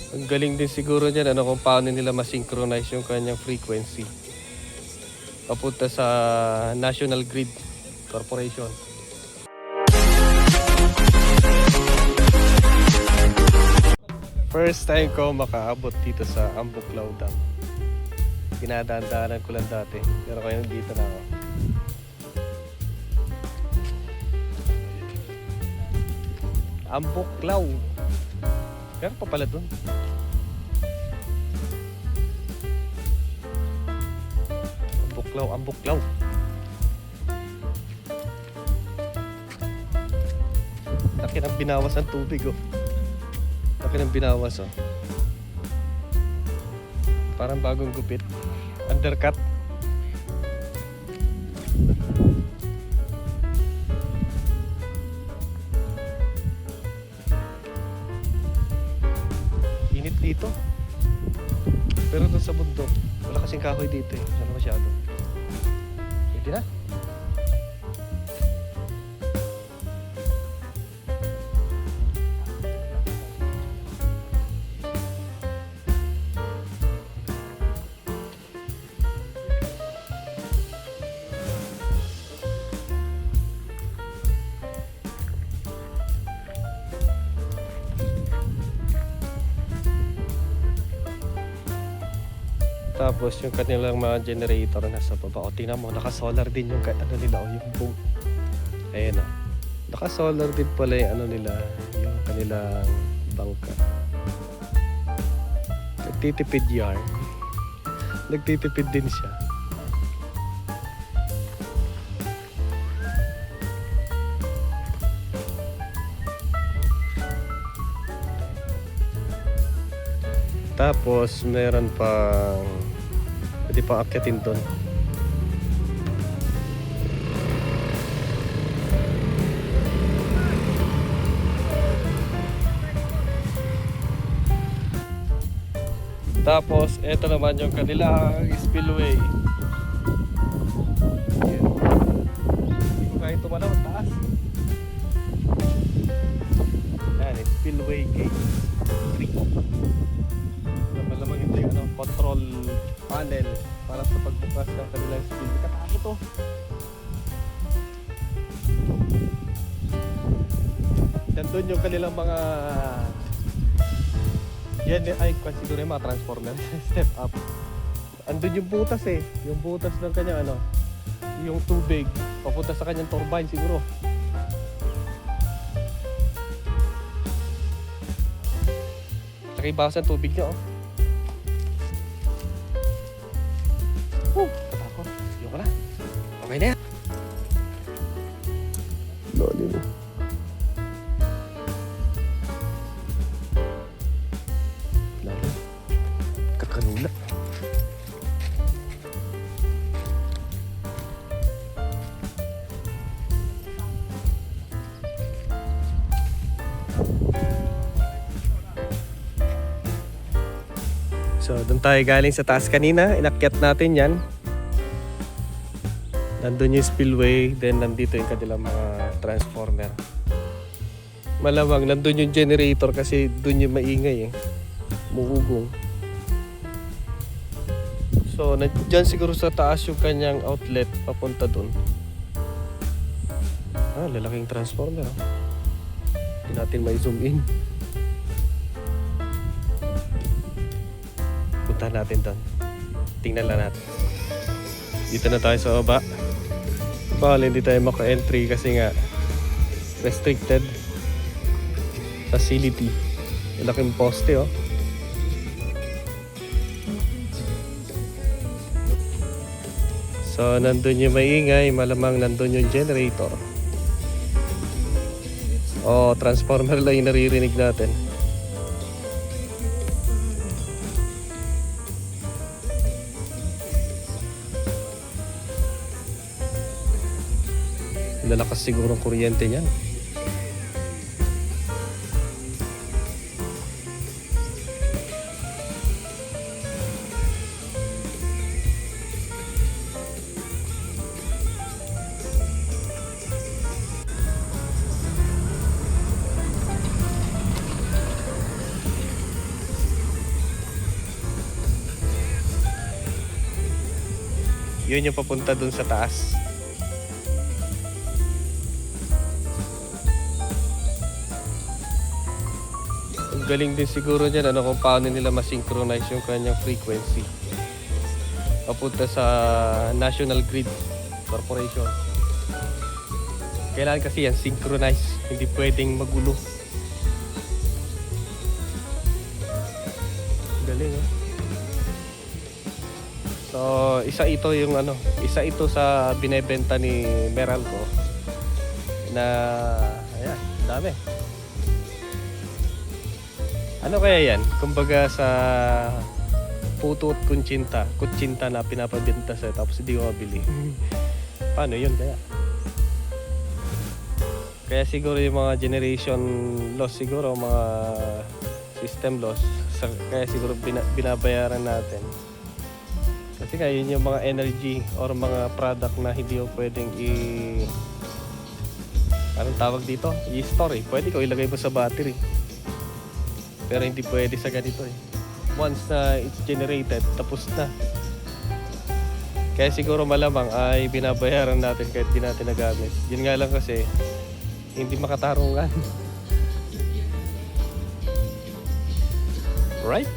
Ang galing din siguro niyan ano kung paano nila ma-synchronize yung kanyang frequency papunta sa National Grid Corporation. First time ko makaabot dito sa Ambuklaw Dam. Dinadaan-daanan ko lang dati, pero ngayon dito na ako. Ambuklaw. Pero pa pala dun. Ambuklaw, Ambuklaw. Laki ng binawas ang tubig oh. Laki ng binawas oh. Parang bagong gupit. Undercut. Init dito. Pero doon sa bundok, wala kasing kahoy dito eh. Wala masyado. Pwede na. Tapos yung kanilang mga generator nasa baba. O tingnan mo, naka-solar din yung ano nila o yung boat. Ayan o. Naka-solar din pala yung ano nila, yung kanilang bangka. Nagtitipid yarn. Nagtitipid din siya. Tapos meron pang pwede pang akyatin doon. Tapos eto naman yung kanilang spillway. Hindi ko kahit tumalaw taas. Yan, spillway gate 3. Malamang ito yung control panel para sa pagbukas ng kanilang speed. Katakot to. Nandun yung kanilang mga yan ay siguro yung mga transformer step up. Andun yung butas eh. Yung butas ng kanya yung tubig papunta sa kanyang turbine siguro. Nakibawas ang tubig niya oh. Katakot. Yung ka na. Okay na yan. Loli mo. Lalo. Kakanula. So, doon tayo galing sa taas kanina. Inakyat natin yan. Nandun yung spillway. Then, nandito yung kanilang mga transformer. Malamang, nandun yung generator kasi doon yung maingay eh. Muugong. So, dyan siguro sa taas yung kanyang outlet papunta doon. Ah, lalaking transformer. Hindi natin may zoom in. Punta natin doon. Tingnan lang natin. Dito na tayo sa baba. Baka hindi tayo maka-entry kasi nga restricted facility. Malaking poste oh. So nandun yung maingay, malamang nandun yung generator. Oh, transformer lang yung naririnig natin. Lalakas siguro ang kuryente niyan. Yun yung papunta dun sa taas. Ang galing din siguro dyan kung paano nila masynchronize yung kanyang frequency papunta sa National Grid Corporation. Kailangan kasi yan synchronize, hindi pwedeng magulo. Galing, oh. So, isa ito sa binebenta ni Meralco na ayan, dami. Ano kaya yan? Kumbaga sa puto at kutsinta na pinapabenta sa tapos hindi ko mabili. Paano yun kaya? Kaya siguro yung mga generation loss siguro, mga system loss, kaya siguro binabayaran natin. Kasi kaya yun yung mga energy or mga product na hindi mo pwedeng anong tawag dito? I-store eh. Pwede ko ilagay mo sa battery. Pero hindi pwede sa ganito eh. Once na it's generated, tapos na. Kaya siguro malamang ay binabayaran natin kahit di natin nagamit. Yun nga lang kasi, hindi makatarungan. Right?